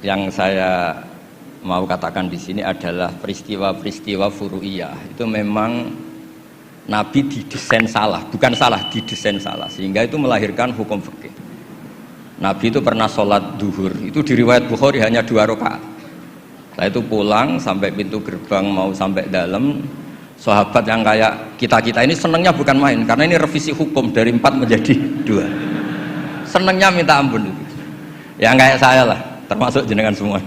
Yang saya mau katakan di sini adalah peristiwa-peristiwa furu'iyah. Itu memang Nabi didesain salah, bukan salah, didesain salah, sehingga itu melahirkan hukum fikih. Nabi itu pernah sholat duhur, itu di riwayat Bukhari hanya 2 rakaat. Setelah itu pulang sampai pintu gerbang mau sampai dalam, sahabat yang kayak kita-kita ini senangnya bukan main, karena ini revisi hukum dari 4 menjadi 2. Senangnya minta ampun itu. Yang kayak saya lah, termasuk jenengan semua.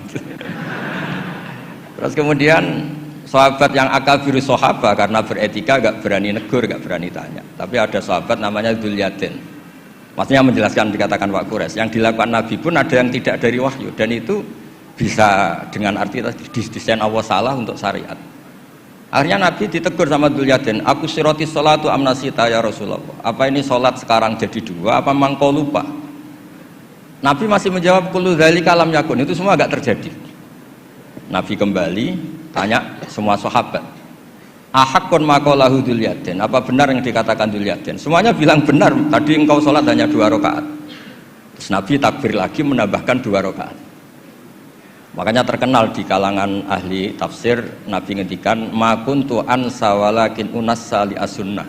Terus kemudian sahabat yang akabiru sahabat karena beretika gak berani negur, gak berani tanya. Tapi ada sahabat namanya Dzulyaden. Maksudnya menjelaskan dikatakan Pak Quraisy, yang dilakukan Nabi pun ada yang tidak dari wahyu, dan itu bisa dengan arti tadi desain Allah salah untuk syariat. Akhirnya Nabi ditegur sama Dzulyaden, aku siroti sholatu amnasita ya Rasulullah. Apa ini sholat sekarang jadi 2, apa memang kau lupa? Nabi masih menjawab kullu dzalika lam yakun, itu semua agak terjadi. Nabi kembali tanya semua sahabat, ahaqqun maqalahu Dzulyaden, apa benar yang dikatakan Dzulyaden? Semuanya bilang benar, tadi engkau sholat hanya 2 rakaat. Terus Nabi takbir lagi menambahkan 2 rakaat. Makanya terkenal di kalangan ahli tafsir, Nabi ngendikan ma kuntu ansa walakin unassa li as-sunnah.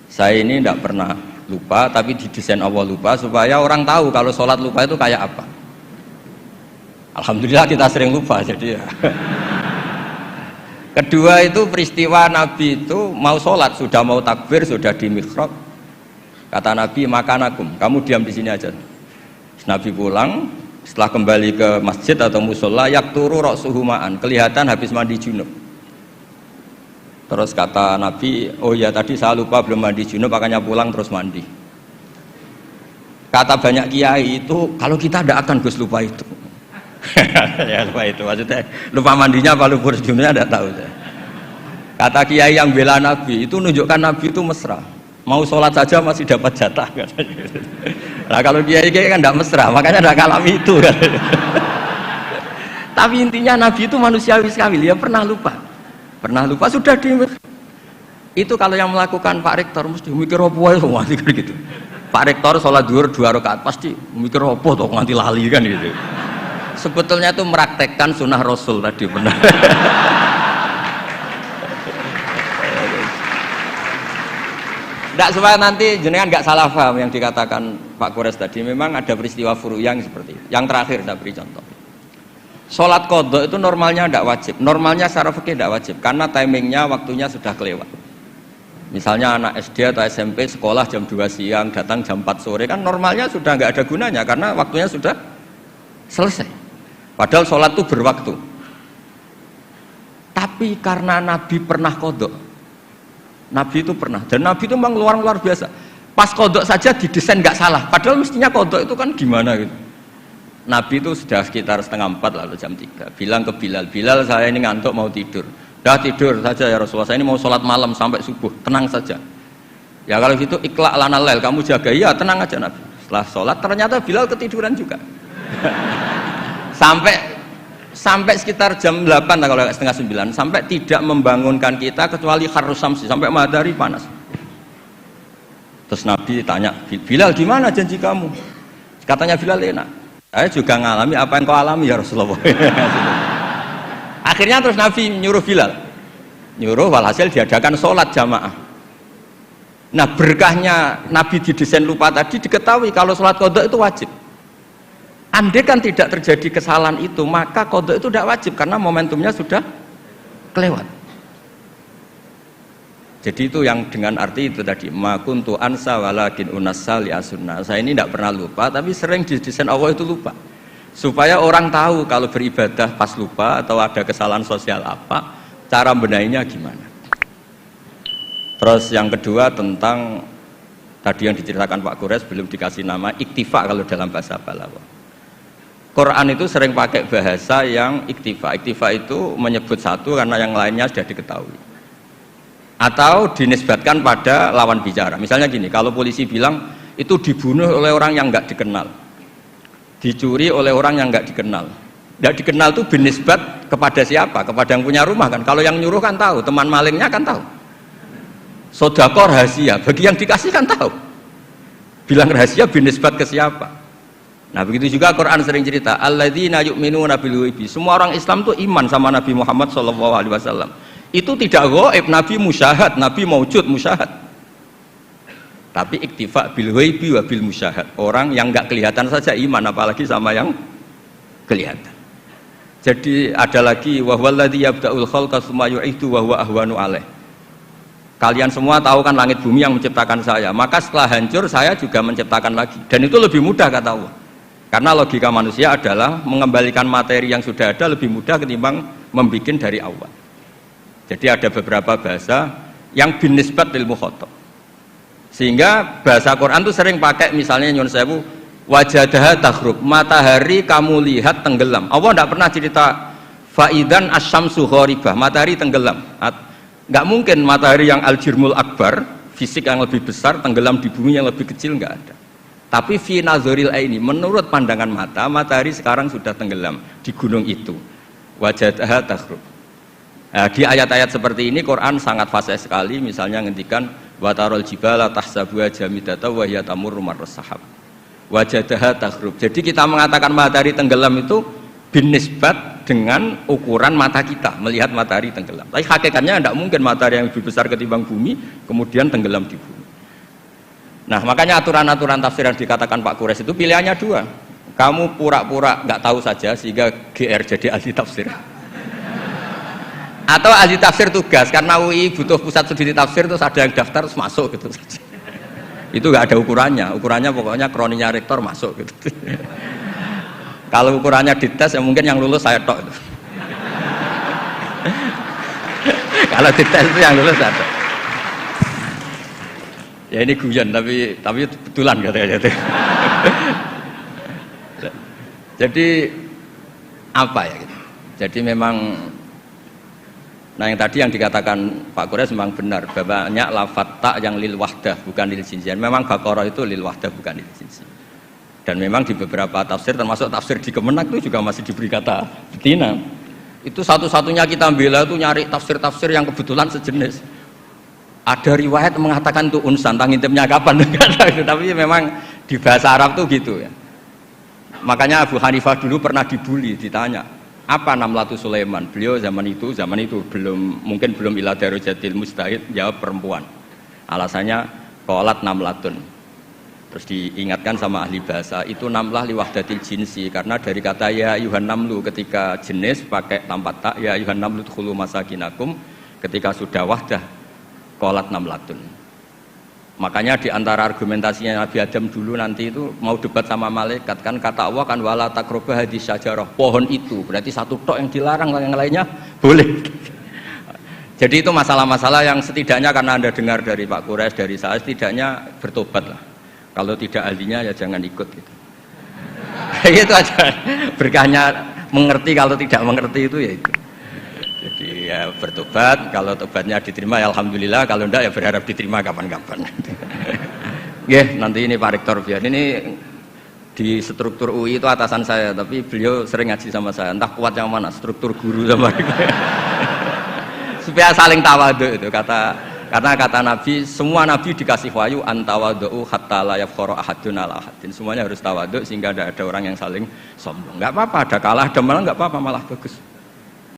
Saya ini tidak pernah lupa, tapi didesain Allah lupa supaya orang tahu kalau sholat lupa itu kayak apa. Alhamdulillah kita sering lupa, jadi ya. Kedua itu peristiwa Nabi itu mau sholat, sudah mau takbir, sudah di mihrab. Kata Nabi, makanakum, kamu diam di sini aja. Nabi pulang, setelah kembali ke masjid atau musola, yakturu ra'suhu ma'an, kelihatan habis mandi junub. Terus kata Nabi, oh ya tadi saya lupa belum mandi junub, makanya pulang terus mandi. Kata banyak kiai itu, kalau kita tidak akan Gus lupa itu. Ya lupa itu, maksudnya lupa mandinya apa lupa junubnya tidak tahu. Kata kiai yang bela Nabi, itu menunjukkan Nabi itu mesra. Mau sholat saja masih dapat jatah. Nah kalau kiai kan tidak mesra, makanya tidak kalami itu. Tapi intinya Nabi itu manusiawi sekali, dia pernah lupa sudah di itu. Kalau yang melakukan Pak Rektor mesti mikir apa ya nganti gitu. Pak Rektor sholat duhur 2 rakaat pasti mikir apa toh nganti lali kan gitu. Sebetulnya itu meraktekkan sunnah Rasul tadi benar. Tidak supaya nanti jenengan nggak salah paham yang dikatakan Pak Quraisy tadi. Memang ada peristiwa furu yang seperti itu. Yang terakhir saya beri contoh. Sholat qadha itu normalnya tidak wajib. Normalnya secara fikih tidak wajib karena timingnya waktunya sudah kelewat. Misalnya anak SD atau SMP sekolah jam 2 siang datang jam 4 sore kan normalnya sudah nggak ada gunanya karena waktunya sudah selesai. Padahal sholat itu berwaktu. Tapi karena Nabi pernah qadha, Nabi itu pernah, dan Nabi itu memang luar biasa. Pas qadha saja didesain nggak salah. Padahal mestinya qadha itu kan gimana gitu. Nabi itu sudah sekitar 3:30 lalu jam 3 bilang ke Bilal, Bilal saya ini ngantuk mau tidur. Dah tidur saja ya Rasulullah, saya ini mau sholat malam sampai subuh, tenang saja. Ya kalau gitu ikhla' lana lail, kamu jaga. Iya tenang aja Nabi. Setelah sholat ternyata Bilal ketiduran juga. sampai sekitar jam 8 kalau 8:30, sampai tidak membangunkan kita kecuali harus samsi, sampai matahari panas. Terus Nabi tanya, Bilal gimana janji kamu? Katanya Bilal enak. Saya juga ngalami apa yang kau alami ya Rasulullah. Akhirnya terus Nabi nyuruh Bilal, nyuruh walhasil diadakan sholat jamaah. Nah berkahnya Nabi didesain lupa tadi diketahui kalau sholat qadha itu wajib. Andai kan tidak terjadi kesalahan itu, maka qadha itu tidak wajib karena momentumnya sudah kelewat. Jadi itu yang dengan arti itu tadi, ma kuntu ansa walakin unassa li as-sunnah. Saya ini tidak pernah lupa, tapi sering didesain Allah itu lupa. Supaya orang tahu kalau beribadah pas lupa atau ada kesalahan sosial apa, cara benahinya gimana. Terus yang kedua tentang tadi yang diceritakan Pak Quraisy belum dikasih nama iktifa kalau dalam bahasa Balaghah. Quran itu sering pakai bahasa yang iktifa. Iktifa itu menyebut satu karena yang lainnya sudah diketahui. Atau dinisbatkan pada lawan bicara. Misalnya gini, kalau polisi bilang itu dibunuh oleh orang yang nggak dikenal, dicuri oleh orang yang nggak dikenal. Nggak dikenal itu binisbat kepada siapa? Kepada yang punya rumah kan. Kalau yang nyuruh kan tahu, teman malingnya kan tahu. Sodako rahasia, bagi yang dikasih kan tahu. Bilang rahasia binisbat ke siapa? Nah begitu juga Quran sering cerita alladzina yu'minuna bil ghaibi. Semua orang Islam tuh iman sama Nabi Muhammad SAW. Itu tidak ghaib, Nabi musyahad, Nabi maujud musyahad. Tapi iktifa bil ghaibi wa bil musyahad. Orang yang enggak kelihatan saja iman, apalagi sama yang kelihatan. Jadi ada lagi wa huwallazi yabda'ul khalqa tsumma yu'idu wa huwa ahwanu alaih. Kalian semua tahu kan langit bumi yang menciptakan saya, maka setelah hancur saya juga menciptakan lagi. Dan itu lebih mudah kata Allah. Karena logika manusia adalah mengembalikan materi yang sudah ada lebih mudah ketimbang membuat dari awal. Jadi ada beberapa bahasa yang binisbat lil mukhatab. Sehingga bahasa Quran itu sering pakai misalnya nyun sewu wajadaha taghrub, matahari kamu lihat tenggelam. Allah tidak pernah cerita faidan asyamsu gharibah, matahari tenggelam. Enggak mungkin matahari yang al-jirmul akbar, fisik yang lebih besar tenggelam di bumi yang lebih kecil, enggak ada. Tapi fi nazaril aini, menurut pandangan mata, matahari sekarang sudah tenggelam di gunung itu. Wajadaha taghrub. Nah, di ayat-ayat seperti ini Quran sangat fasih sekali, misalnya ngendikan watarul jibala tahsabuha jamidata wa hiya tamurru marras sahab. Wajadaha taghrub. Jadi kita mengatakan matahari tenggelam itu binisbat dengan ukuran mata kita melihat matahari tenggelam. Tapi hakikatnya tidak mungkin matahari yang lebih besar ketimbang bumi kemudian tenggelam di bumi. Nah makanya aturan-aturan tafsir yang dikatakan Pak Quraisy itu pilihannya dua. Kamu pura-pura nggak tahu saja sehingga GR jadi ahli tafsir. Atau ahli tafsir tugas karena UI butuh pusat studi tafsir terus ada yang daftar terus masuk gitu saja. Itu nggak ada ukurannya pokoknya kroninya rektor masuk gitu. Kalau ukurannya dites ya mungkin yang lulus saya tok. Kalau dites itu yang lulus saya tok. Ya ini guyon tapi betulan katanya. Jadi apa ya gitu. Jadi memang nah yang tadi yang dikatakan Pak Quraisy memang benar, banyak lafadz tak yang lil wahdah bukan lil jinsi. Memang Baqarah itu lil wahdah bukan lil jinsi. Dan memang di beberapa tafsir termasuk tafsir di Kemenak itu juga masih diberi kata betina. Itu satu-satunya kita bela itu nyari tafsir-tafsir yang kebetulan sejenis. Ada riwayat mengatakan itu unsan, tangintimnya kapan? Tapi memang di bahasa Arab tuh gitu ya. Makanya Abu Hanifah dulu pernah dibully, ditanya apa Namlatu Sulaiman. Beliau zaman itu mungkin belum ila darojatil mustahid, jawab perempuan. Alasannya qalat namlatun. Terus diingatkan sama ahli bahasa itu namlah li wahdatil jinsi, karena dari kata ya ayuhan namlu ketika jenis pakai tanpa tak, ya ayuhan namlu dkhulu masakinakum ketika sudah wahdah qalat namlatun. Makanya di antara argumentasinya Nabi Adam dulu nanti itu mau debat sama malaikat kan kata Allah kan wala taqrabah hadis syajarah, pohon itu berarti satu tok yang dilarang, yang lainnya boleh. Jadi itu masalah-masalah yang setidaknya karena Anda dengar dari Pak Quraisy, dari saya setidaknya bertobat lah. Kalau tidak ahlinya ya jangan ikut gitu. Itu aja berkahnya mengerti, kalau tidak mengerti itu ya itu. Jadi ya bertobat, kalau tobatnya diterima ya alhamdulillah, kalau enggak ya berharap diterima kapan-kapan. Nanti ini Pak Rektor biar ini di struktur UI itu atasan saya, tapi beliau sering ngaji sama saya, entah kuat yang mana, struktur guru sama supaya saling tawadhu itu karena kata Nabi, semua Nabi dikasih wahyu antawadhu hatta la yafkhara ahadun ala ahadin. Semuanya harus tawadhu sehingga tidak ada orang yang saling sombong. Enggak apa-apa, ada kalah, ada menang enggak apa-apa, malah bagus.